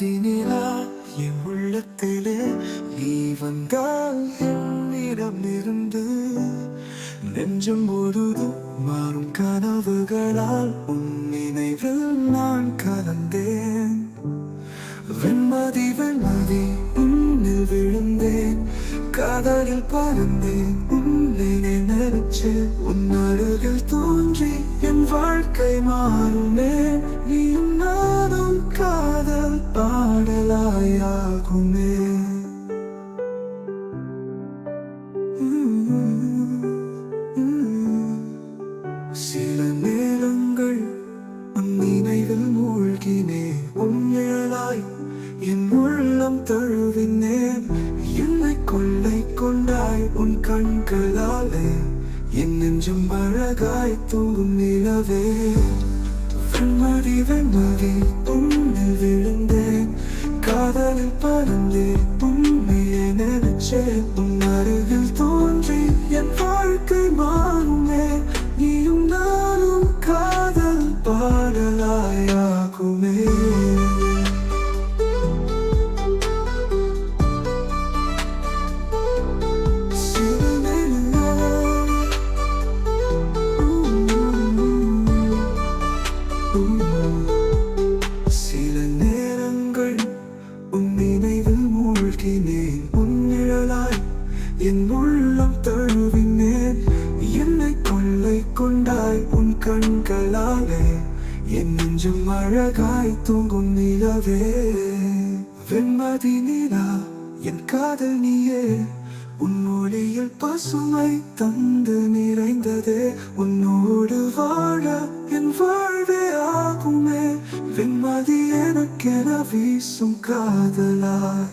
தினிலா என் உள்ளத்திலே நீ வந்தால் என்னிடமிருந்து நெஞ்சம் முழுதும் மாறும் கனவுகளால் உன் நினைவில் நான் கலந்தேன். வெண்மதி வெண்மதி உன்னில் விழுந்தேன், காதலில் பறந்தேன், உன்னை நினைச்சு உன் அருகில் தோன்றி என் வாழ்க்கை மாறுமே. நீயும் நானும் காதல் பாடலாயாகுமே. சில நேரங்கள் உன் நினைவில் மூழ்கினேன், உன் நிழலாய் என் உள்ளம் தழுவினேன். என்னை கொள்ளை கொண்டாய் உன் கண்களாலே, என் நெஞ்சம் அழகாய் தூங்கும் நிலவே. வெண்மதி வெண்மதி உன்னில் விழுந்தேன், காதலில் பறந்தேன், உன்னையே நினைச்சேன். உன் அருகில் தோன்றி என் வாழ்க்கை மாறுமே. நீயும் நானும் காதல் பாடலாயாகுமே. சில நேரங்கள் உன் நினைவில் மூழ்கினேன், உன் நிழலாய் என் உள்ளம் தழுவினேன். என்னை கொள்ளை கொண்டாய் உன் கண்களாலே, என் நெஞ்சம் அழகாய் தூங்கும் நிலவே. வெண்மதி நிலா என் காதல் நீயே, உன் ஒளியில் பசுமை தந்து நிறைந்ததே. உன்னோடு வாழ என் வாழ்வே ஆகுமே. வெண்மதி எனக்கென வீசும் காதலாய்